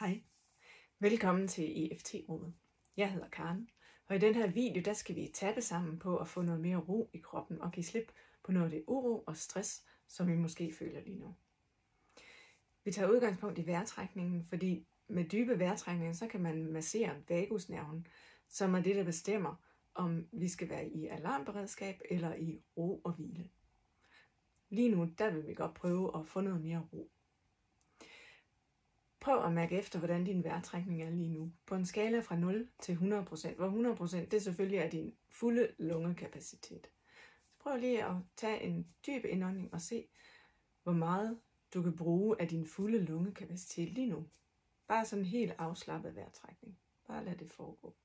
Hej, velkommen til EFT-rummet. Jeg hedder Karen, og i den her video, der skal vi tappe sammen på at få noget mere ro i kroppen og give slip på noget af det uro og stress, som vi måske føler lige nu. Vi tager udgangspunkt i vejrtrækningen, fordi med dybe vejrtrækninger, så kan man massere vagusnerven, som er det, der bestemmer, om vi skal være i alarmberedskab eller i ro og hvile. Lige nu, der vil vi godt prøve at få noget mere ro. Prøv at mærke efter, hvordan din vejrtrækning er lige nu. På en skala fra 0 til 100%, hvor 100% det selvfølgelig er din fulde lungekapacitet. Så prøv lige at tage en dyb indånding og se, hvor meget du kan bruge af din fulde lungekapacitet lige nu. Bare sådan en helt afslappet vejrtrækning. Bare lad det foregå.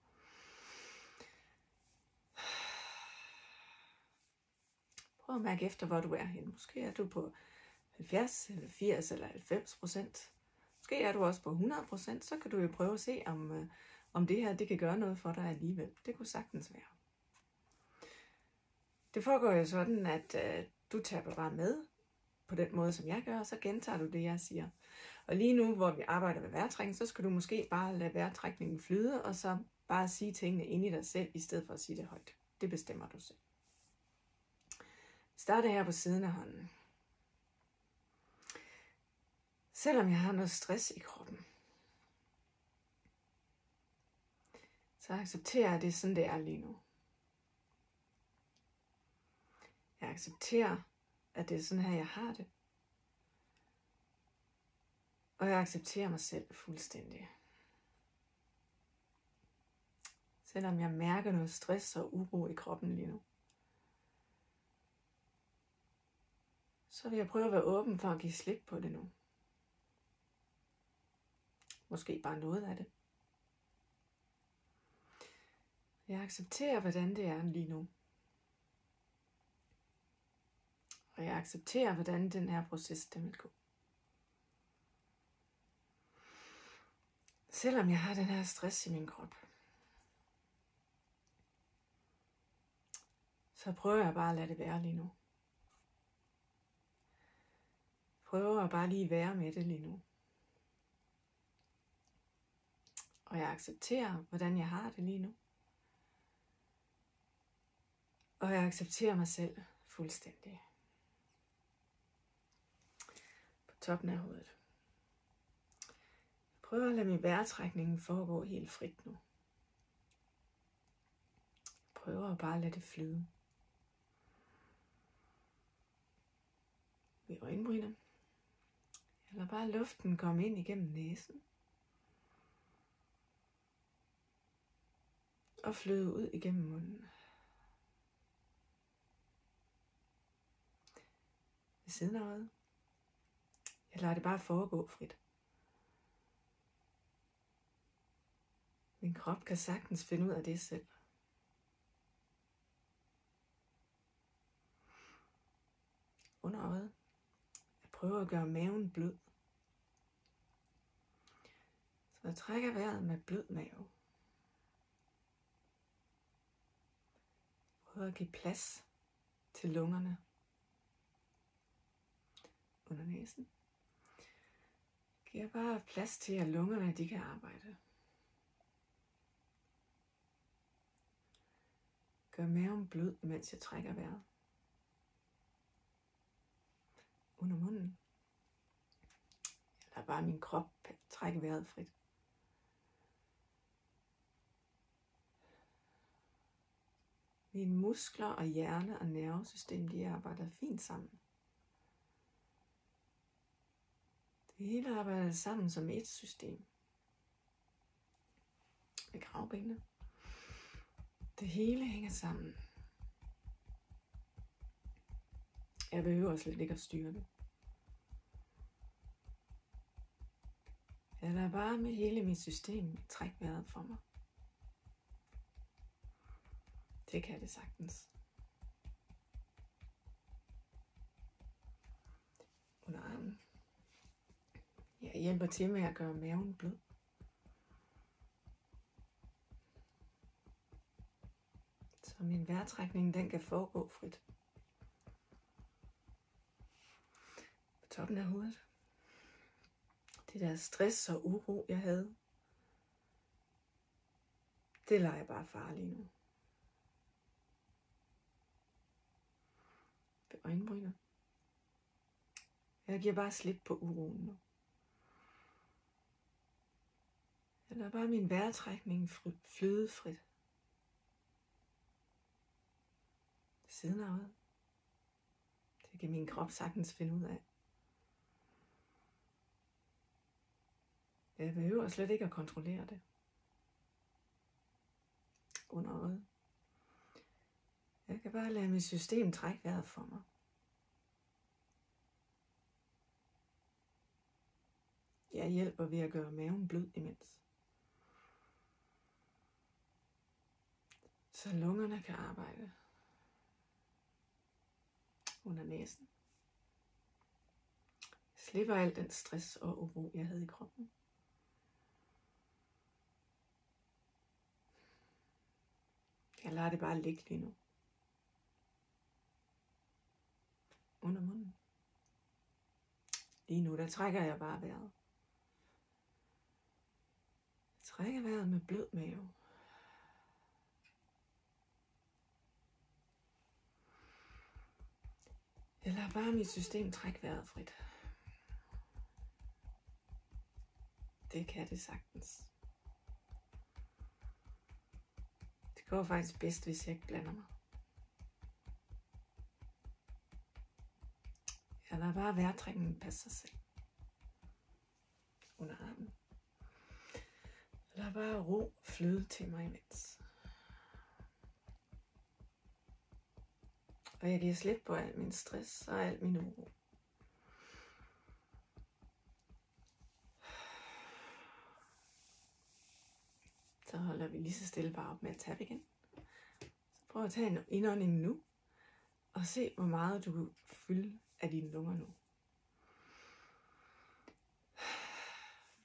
Prøv at mærke efter, hvor du er henne. Måske er du på 70, eller 80 eller 90%. Måske er du også på 100%, så kan du jo prøve at se, om det her det kan gøre noget for dig alligevel. Det kunne sagtens være. Det foregår jo sådan, at du tapper bare med på den måde, som jeg gør, og så gentager du det, jeg siger. Og lige nu, hvor vi arbejder med vejrtrækning, så skal du måske bare lade vejrtrækningen flyde, og så bare sige tingene inde i dig selv, i stedet for at sige det højt. Det bestemmer du selv. Start her på siden af hånden. Selvom jeg har noget stress i kroppen, så accepterer jeg det, sådan det er lige nu. Jeg accepterer, at det er sådan her, jeg har det. Og jeg accepterer mig selv fuldstændig. Selvom jeg mærker noget stress og uro i kroppen lige nu, så vil jeg prøve at være åben for at give slip på det nu. Måske bare noget af det. Jeg accepterer, hvordan det er lige nu. Og jeg accepterer, hvordan den her proces den vil gå. Selvom jeg har den her stress i min krop, så prøver jeg bare at lade det være lige nu. Prøver at bare lige være med det lige nu. Og jeg accepterer, hvordan jeg har det lige nu. Og jeg accepterer mig selv fuldstændig. På toppen af hovedet. Prøv at lade min vejrtrækning foregå helt frit nu. Prøv at bare lade det flyde. Ved øjenbrynene. Eller bare luften komme ind igennem næsen. Og flyde ud igennem munden. Ved siden af øjet. Jeg lader det bare foregå frit. Min krop kan sagtens finde ud af det selv. Under øjet. Jeg prøver at gøre maven blød. Så jeg trækker vejret med blød mave. Prøv at give plads til lungerne. Under næsen. Giver bare plads til, at lungerne de kan arbejde. Gør maven blød, mens jeg trækker vejret. Under munden. Jeg lader bare min krop trække vejret frit. Mine muskler og hjerne og nervesystem, de arbejder fint sammen. Det hele arbejder sammen som et system. Med kravbenene. Det hele hænger sammen. Jeg behøver slet ikke at styre det. Jeg lader bare med hele mit system trække vejret for mig. Det kan det sagtens. Under armen. Jeg hjælper til med at gøre maven blød. Så min vejrtrækning den kan foregå frit. På toppen af hovedet. Det der stress og uro, jeg havde, det lader jeg bare fare lige nu. Ved øjenbrynet. Jeg giver bare slip på uroen nu. Jeg lader bare min vejrtrækning flyde frit. Siden af øjet. Det kan min krop sagtens finde ud af. Jeg behøver slet ikke at kontrollere det. Under øjet. Jeg kan bare lade mit system trække vejret for mig. Jeg hjælper ved at gøre maven blød imens. Så lungerne kan arbejde. Under næsen. Jeg slipper al den stress og uro, jeg havde i kroppen. Jeg lader det bare ligge lige nu. Under munden. Lige nu, der trækker jeg bare vejret. Jeg trækker vejret med blød mave. Jeg lader bare mit system trække vejret frit. Det kan det sagtens. Det går faktisk bedst, hvis jeg ikke blander mig. Jeg lader bare vejrtrækningen passe sig selv. Under armen. Jeg lader bare ro flyde til mig imens. Og jeg giver slip på al min stress og al min uro. Så holder vi lige så stille bare op med at tappe igen. Så prøv at tage en indånding nu. Og se, hvor meget du kan fylde af dine lunger nu.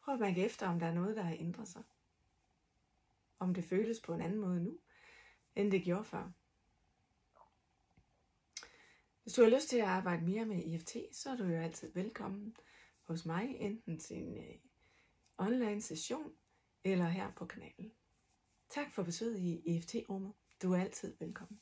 Prøv at mærke efter, om der er noget, der har ændret sig. Om det føles på en anden måde nu, end det gjorde før. Hvis du har lyst til at arbejde mere med EFT, så er du jo altid velkommen hos mig, enten til en online session, eller her på kanalen. Tak for besøget i EFT-rummet. Du er altid velkommen.